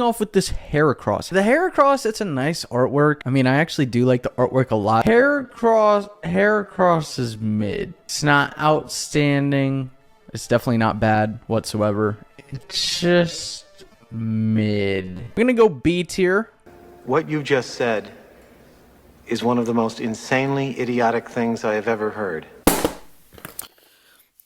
Off with this Heracross. The Heracross, it's a nice artwork. I mean, I actually do like the artwork a lot. Heracross is mid. It's not outstanding. It's definitely not bad whatsoever. It's just mid. I'm gonna go B tier. What you just said is one of the most insanely idiotic things I have ever heard.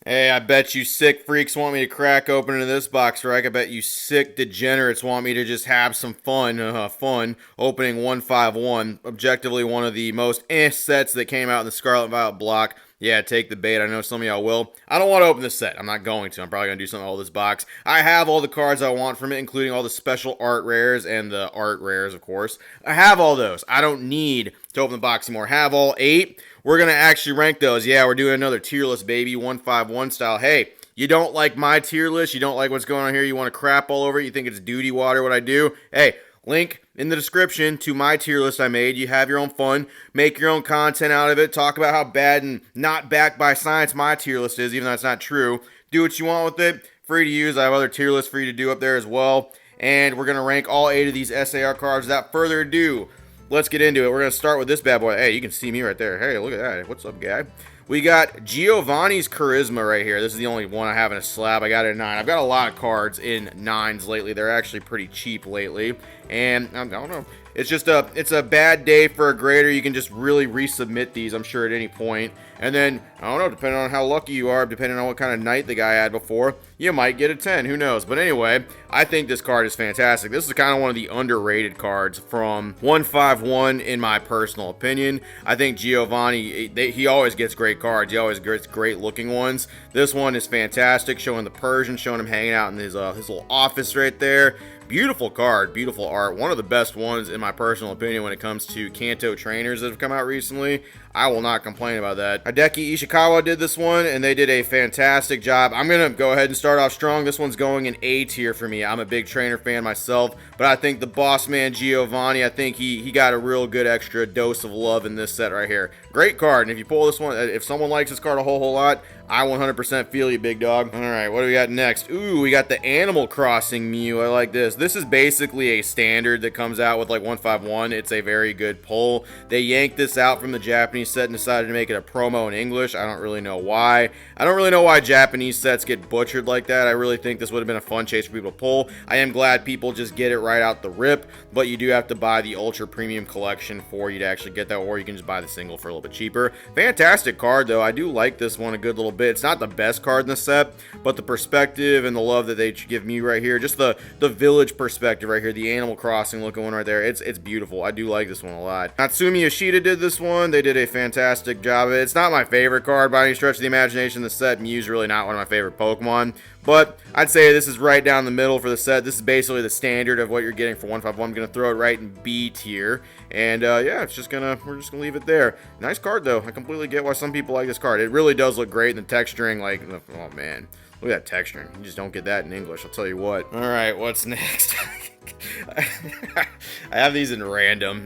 Hey, I bet you sick freaks want me to crack open into this box, right? I bet you sick degenerates want me to just have some fun opening 151. Objectively, one of the most sets that came out in the Scarlet Violet block. Yeah, take the bait. I know some of y'all will. I don't want to open this set. I'm not going to. I'm probably going to do something with all this box. I have all the cards I want from it, including all the special art rares and the art rares, of course. I have all those. I don't need to open the box anymore. Have all 8. We're going to actually rank those. Yeah, we're doing another tier list, baby, 151 style. Hey, you don't like my tier list? You don't like what's going on here? You want to crap all over it? You think it's duty water what I do? Hey, link in the description to my tier list I made. You have your own fun. Make your own content out of it. Talk about how bad and not backed by science my tier list is, even though it's not true. Do what you want with it. Free to use. I have other tier lists for you to do up there as well. And we're going to rank all 8 of these SAR cards. Without further ado, let's get into it. We're going to start with this bad boy. Hey, you can see me right there. Hey, look at that. What's up, guy? We got Giovani's Charisma right here. This is the only one I have in a slab. I got it at 9. I've got a lot of cards in 9s lately. They're actually pretty cheap lately. And I don't know. It's just it's a bad day for a grader. You can just really resubmit these, I'm sure, at any point. And then, I don't know, depending on how lucky you are, depending on what kind of night the guy had before, you might get a 10. Who knows? But anyway, I think this card is fantastic. This is kind of one of the underrated cards from 151, in my personal opinion. I think Giovani, he always gets great cards. He always gets great looking ones. This one is fantastic, showing the Persian, showing him hanging out in his little office right there. Beautiful card, beautiful art. One of the best ones, in my personal opinion, when it comes to Kanto trainers that have come out recently. I will not complain about that. Hideki Ishikawa did this one, and they did a fantastic job. I'm going to go ahead and start off strong. This one's going in A tier for me. I'm a big trainer fan myself, but I think the boss man Giovani, I think he got a real good extra dose of love in this set right here. Great card, and if you pull this one, if someone likes this card a whole lot, I 100% feel you, big dog. All right, what do we got next? Ooh, we got the Animal Crossing Mew. I like this. This is basically a standard that comes out with like 151. It's a very good pull. They yanked this out from the Japanese set and decided to make it a promo in English. I don't really know why. I don't really know why Japanese sets get butchered like that. I really think this would have been a fun chase for people to pull. I am glad people just get it right out the rip, but you do have to buy the Ultra Premium Collection for you to actually get that, or you can just buy the single for a little bit cheaper. Fantastic card, though. I do like this one a good little bit. It's not the best card in the set, but the perspective and the love that they give me right here, just the village perspective right here, the Animal Crossing looking one right there, it's beautiful. I do like this one a lot. Natsumi Yoshida did this one. They did a fantastic job of it. It's not my favorite card by any stretch of the imagination. The set Mew's really not one of my favorite Pokemon, but I'd say this is right down the middle for the set. This is basically the standard of what you're getting for 151. I'm gonna throw it right in B tier, and yeah, we're just gonna leave it there. Nice card though. I completely get why some people like this card. It really does look great, and the texturing, like, oh man, look at that texturing. You just don't get that in English, I'll tell you what. All right, what's next? I have these in random.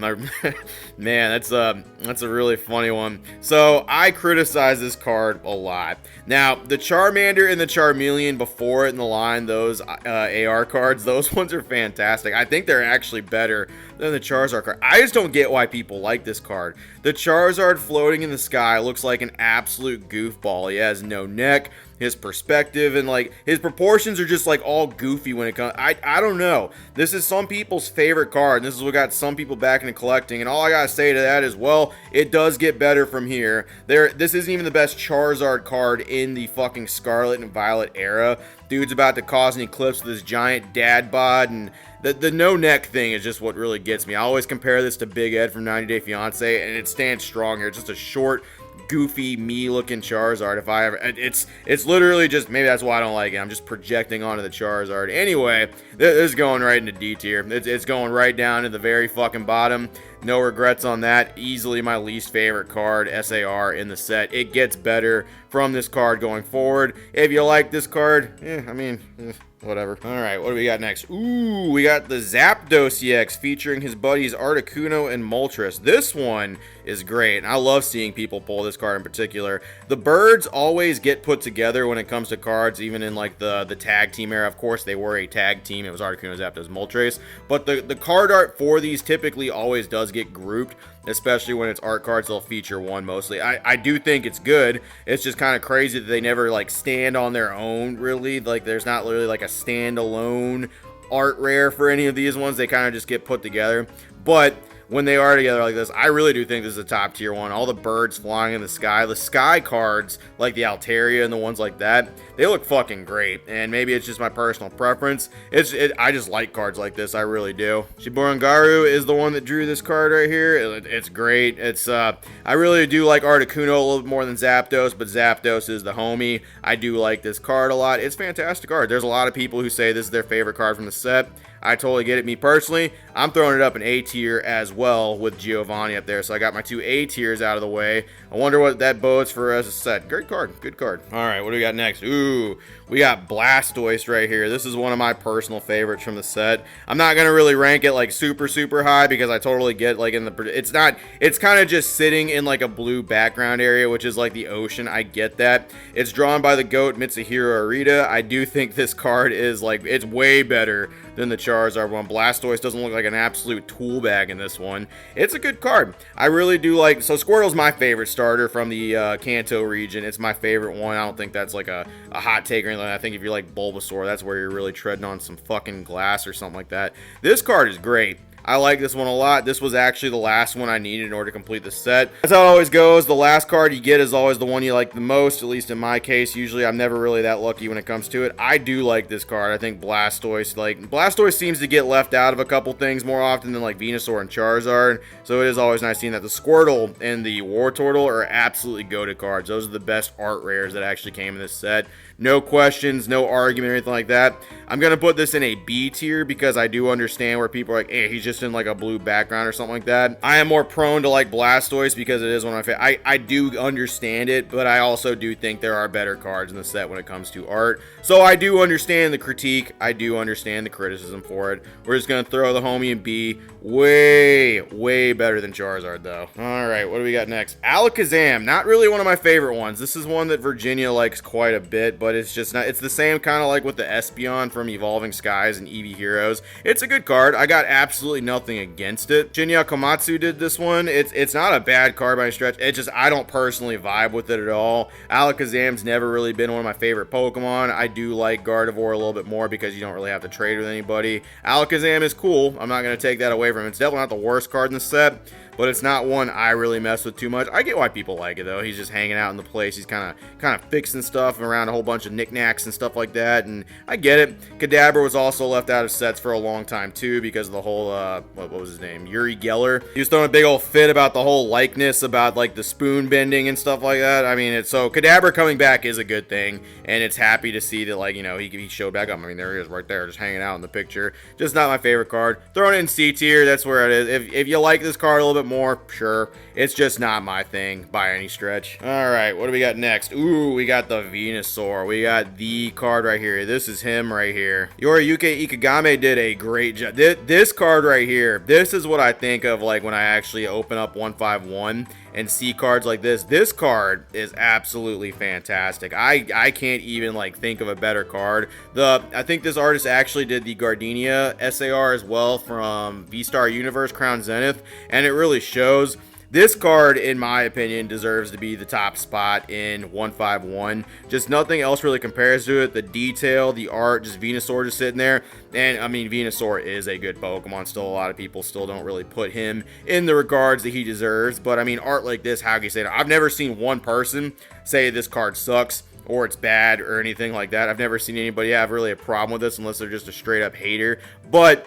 Man, that's a really funny one. So I criticize this card a lot. Now, the Charmander and the Charmeleon before it in the line, those AR cards, those ones are fantastic. I think they're actually better than the Charizard card. I just don't get why people like this card. The Charizard floating in the sky looks like an absolute goofball. He has no neck. His perspective and like his proportions are just like all goofy when it comes. I don't know. This is some people's favorite card, and this is what got some people back into collecting. And all I gotta say to that is, well, it does get better from here. This isn't even the best Charizard card in the fucking Scarlet and Violet era. Dude's about to cause an eclipse with his giant dad bod, and the no neck thing is just what really gets me. I always compare this to Big Ed from 90 Day Fiance, and it stands strong here. It's just a short, goofy, me-looking Charizard. If I ever, it's literally just, maybe that's why I don't like it. I'm just projecting onto the Charizard. Anyway, this is going right into D tier. It's going right down to the very fucking bottom. No regrets on that. Easily my least favorite card, SAR, in the set. It gets better from this card going forward. If you like this card, I mean, whatever. All right, what do we got next? Ooh, we got the Zapdos X featuring his buddies Articuno and Moltres. This one is great. And I love seeing people pull this card in particular. The birds always get put together when it comes to cards, even in like the tag team era. Of course, they were a tag team. It was Articuno, Zapdos, Moltres. But the card art for these typically always does get grouped, especially when it's art cards. They'll feature one mostly. I do think it's good. It's just kind of crazy that they never like stand on their own, really. Like there's not literally like a standalone art rare for any of these ones. They kind of just get put together. But when they are together like this, I really do think this is a top tier one. All the birds flying in the sky cards like the Altaria and the ones like that, they look fucking great. And maybe it's just my personal preference. I just like cards like this, I really do. Shiburangaru is the one that drew this card right here. It's great. I really do like Articuno a little bit more than Zapdos, but Zapdos is the homie. I do like this card a lot. It's a fantastic card. There's a lot of people who say this is their favorite card from the set. I totally get it. Me personally, I'm throwing it up in A tier as well with Giovani up there. So I got my 2 A tiers out of the way. I wonder what that bodes for as a set. Great card. Good card. All right, what do we got next? Ooh, we got Blastoise right here. This is one of my personal favorites from the set. I'm not going to really rank it like super high because I totally get like it's kind of just sitting in like a blue background area, which is like the ocean. I get that. It's drawn by the GOAT Mitsuhiro Arita. I do think this card is like, it's way better than the Charizard one. Blastoise doesn't look like an absolute tool bag in this one. It's a good card. I really do like, so Squirtle's my favorite starter from the Kanto region. It's my favorite one. I don't think that's like a hot take or anything. I think if you like Bulbasaur, that's where you're really treading on some fucking glass or something like that. This card is great. I like this one a lot. This was actually the last one I needed in order to complete the set. That's how it always goes. The last card you get is always the one you like the most, at least in my case. Usually I'm never really that lucky when it comes to it. I do like this card. I think Blastoise seems to get left out of a couple things more often than like Venusaur and Charizard. So it is always nice seeing that. The Squirtle and the Wartortle are absolutely goated cards. Those are the best art rares that actually came in this set. No questions, no argument or anything like that. I'm going to put this in a B tier because I do understand where people are like, hey, he's just in like a blue background or something like that. I am more prone to like Blastoise because it is one of my favorites. I do understand it, but I also do think there are better cards in the set when it comes to art. So I do understand the critique. I do understand the criticism for it. We're just going to throw the homie in B. Way better than Charizard though. All right, what do we got next? Alakazam, not really one of my favorite ones. This is one that Virginia likes quite a bit, but it's just not, it's the same kind of like with the Espeon from Evolving Skies and Eevee Heroes. It's a good card. I got absolutely nothing against it. Shinya Komatsu did this one. It's not a bad card by any stretch. It's just, I don't personally vibe with it at all. Alakazam's never really been one of my favorite Pokemon. I do like Gardevoir a little bit more because you don't really have to trade with anybody. Alakazam is cool. I'm not going to take that away from him. It's definitely not the worst card in the set, but it's not one I really mess with too much. I get why people like it though. He's just hanging out in the place. He's kind of fixing stuff around a whole bunch of knickknacks and stuff like that, and I get it. Kadabra was also left out of sets for a long time too because of the whole what was his name? Yuri Geller. He was throwing a big old fit about the whole likeness, about like the spoon bending and stuff like that. I mean, so Kadabra coming back is a good thing, and it's happy to see that, like, you know, he showed back up. I mean, there he is right there, just hanging out in the picture. Just not my favorite card. Throwing it in C tier, that's where it is. If you like this card a little bit more, sure. It's just not my thing by any stretch. All right, what do we got next? Ooh, we got the Venusaur. We got the card right here. This is him right here. Yoriyuki Ikigame did a great job. This card right here, this is what I think of like when I actually open up 151 and see cards like this. This card is absolutely fantastic. I can't even like think of a better card. I think this artist actually did the Gardenia SAR as well from V-Star Universe Crown Zenith, and it really shows. This card, in my opinion, deserves to be the top spot in 151. Just nothing else really compares to it. The detail, the art, just Venusaur just sitting there. And, I mean, Venusaur is a good Pokemon. Still, a lot of people still don't really put him in the regards that he deserves. But, I mean, art like this, how can you say that? I've never seen one person say this card sucks or it's bad or anything like that. I've never seen anybody have really a problem with this unless they're just a straight-up hater. But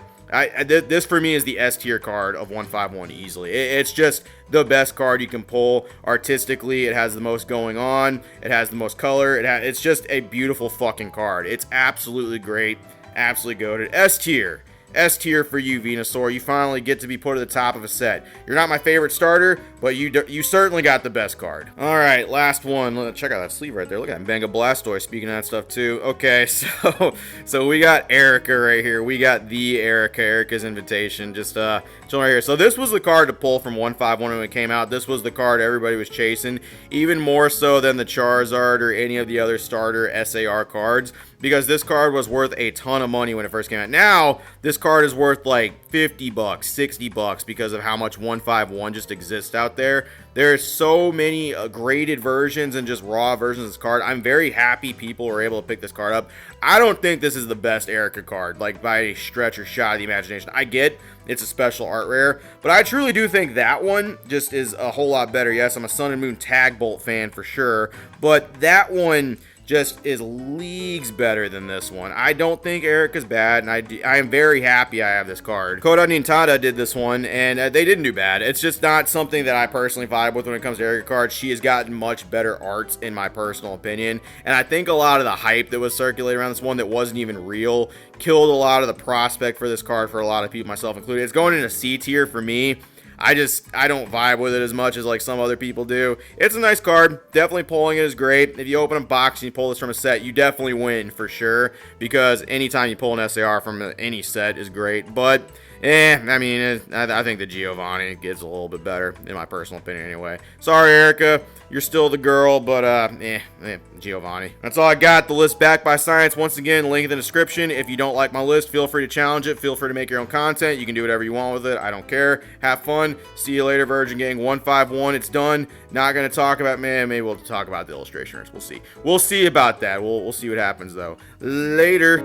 this for me is the S tier card of 151 easily. It's just the best card you can pull artistically. It has the most going on. It has the most color. It's just a beautiful fucking card. It's absolutely great. Absolutely goated. S tier. S tier for you, Venusaur. You finally get to be put at the top of a set. You're not my favorite starter, but you certainly got the best card. All right, last one. Check out that sleeve right there. Look at that Mega Blastoise. Speaking of that stuff too. Okay, so we got Erica right here. We got the Erica's Invitation. Just chilling right here. So this was the card to pull from 151 when it came out. This was the card everybody was chasing, even more so than the Charizard or any of the other starter SAR cards, because this card was worth a ton of money when it first came out. Now this card is worth like 50 bucks, 60 bucks because of how much 151 just exists out there. There's so many graded versions and just raw versions of this card. I'm very happy people were able to pick this card up. I don't think this is the best Erica card, like by a stretch or shot of the imagination. I get it's a special art rare, but I truly do think that one just is a whole lot better. Yes, I'm a Sun and Moon Tag Bolt fan for sure, but that one just is leagues better than this one. I don't think Erica's bad, and I am very happy I have this card. Koda Nintada did this one, and they didn't do bad. It's just not something that I personally vibe with when it comes to Erica cards. She has gotten much better arts, in my personal opinion, and I think a lot of the hype that was circulating around this one that wasn't even real killed a lot of the prospect for this card for a lot of people, myself included. It's going in a C tier for me. I don't vibe with it as much as like some other people do. It's a nice card. Definitely pulling it is great. If you open a box and you pull this from a set, you definitely win for sure, because anytime you pull an SAR from any set is great. But I mean, I think the Giovani gets a little bit better, in my personal opinion anyway. Sorry, Erica. You're still the girl, but Giovani. That's all I got. The list backed by science. Once again, link in the description. If you don't like my list, feel free to challenge it. Feel free to make your own content. You can do whatever you want with it. I don't care. Have fun. See you later, Virgin Gang. 151. It's done. Not going to talk about, maybe we'll talk about the illustration. We'll see. We'll see about that. We'll see what happens, though. Later.